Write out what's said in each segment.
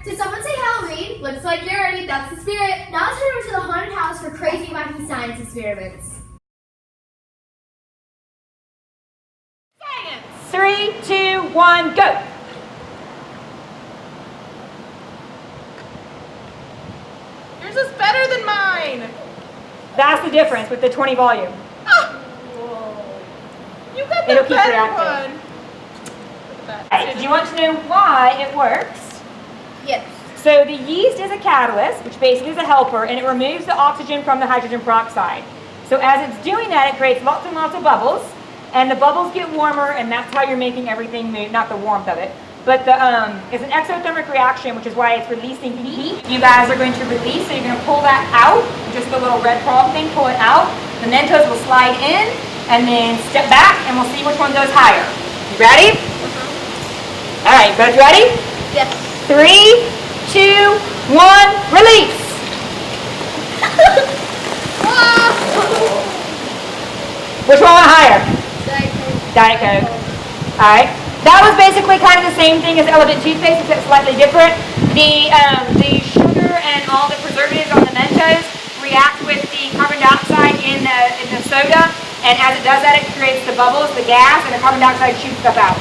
Did someone say Halloween? Looks like you're ready. That's the spirit. Now let's head over to the haunted house for crazy, wacky science experiments. Science! 3, 2, 1, go! Yours is better than mine! That's the difference with the 20 volume. Ah. You got the It'll keep better reacting. one. Do you want to know why it works? Yes. So the yeast is a catalyst, which basically is a helper, and it removes the oxygen from the hydrogen peroxide. So as it's doing that, it creates lots and lots of bubbles, and the bubbles get warmer, and that's how you're making everything move, not the warmth of it. But it's an exothermic reaction, which is why it's releasing heat. You guys are going to release, so you're going to pull that out, just the little red frog thing, pull it out. The Mentos will slide in, and then step back, and we'll see which one goes higher. You ready? All right, guys ready? Yes. 3, 2, 1, release! Which one went higher? Diet Coke. Diet Coke. All right. That was basically kind of the same thing as Element toothpaste, except slightly different. The sugar and all the preservatives on the Mentos react with the carbon dioxide in the soda, and as it does that, it creates the bubbles, the gas, and the carbon dioxide shoots stuff out.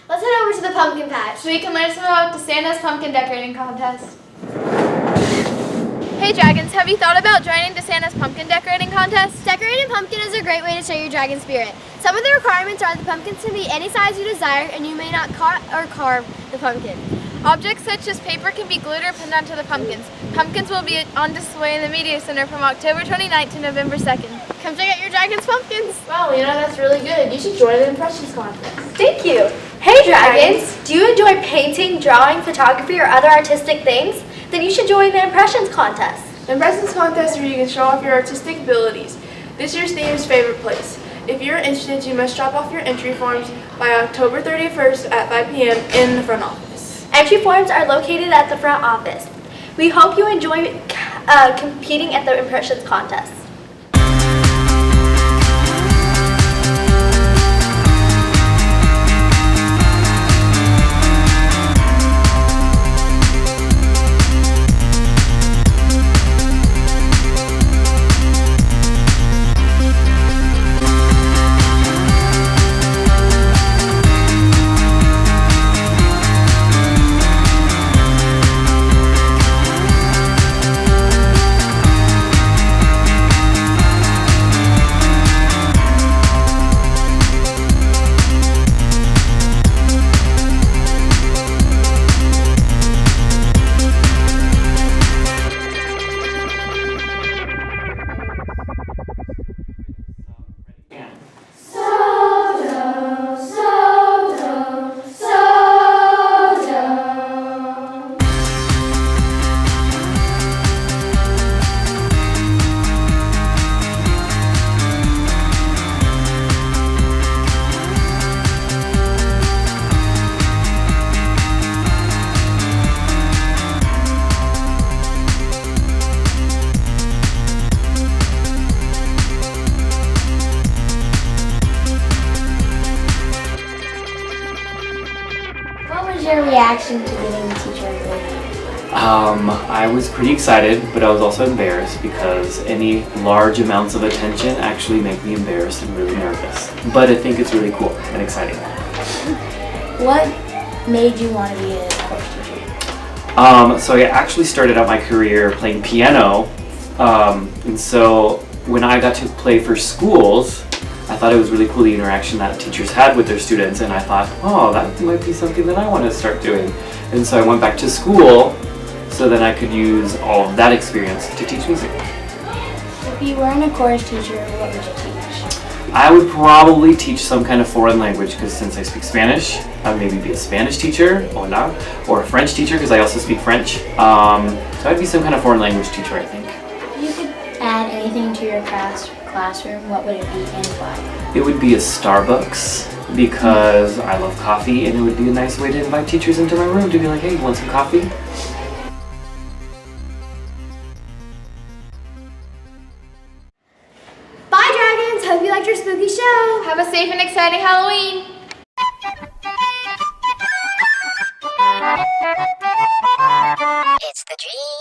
Let's head over to the pumpkin patch so we can learn some about DeSana's pumpkin decorating contest. Hey Dragons, have you thought about joining DeSana's pumpkin decorating contest? Decorating pumpkin is a great way to show your dragon spirit. Some of the requirements are the pumpkins can be any size you desire, and you may not cut or carve the pumpkin. Objects such as paper can be glued or pinned onto the pumpkins. Pumpkins will be on display in the Media Center from October 29th to November 2nd. Come check out your dragon's pumpkins. Wow, Lena, that's really good. You should join the impressions contest. Thank you. Hey Dragons, do you enjoy painting, drawing, photography, or other artistic things? Then you should join the impressions contest. The impressions contest where you can show off your artistic abilities. This year's theme is favorite place. If you're interested, you must drop off your entry forms by October 31st at 5 p.m. in the front office. Entry forms are located at the front office. We hope you enjoy competing at the impressions contest. Your reaction to getting the teacher award? I was pretty excited, but I was also embarrassed because any large amounts of attention actually make me embarrassed and really nervous. But I think it's really cool and exciting. What made you want to be a sports teacher? So I actually started out my career playing piano, and so when I got to play for schools, I thought it was really cool the interaction that teachers had with their students, and I thought, oh, that might be something that I want to start doing. And so I went back to school so that I could use all of that experience to teach music. If you weren't a chorus teacher, what would you teach? I would probably teach some kind of foreign language, because since I speak Spanish, I would maybe be a Spanish teacher, hola, or a French teacher, because I also speak French. So I'd be some kind of foreign language teacher, I think. If you could add anything to your classroom, what would it be and why? It would be a Starbucks, because I love coffee, and it would be a nice way to invite teachers into my room to be like, hey, you want some coffee? Bye, dragons. Hope you liked your spooky show. Have a safe and exciting Halloween. It's the dream.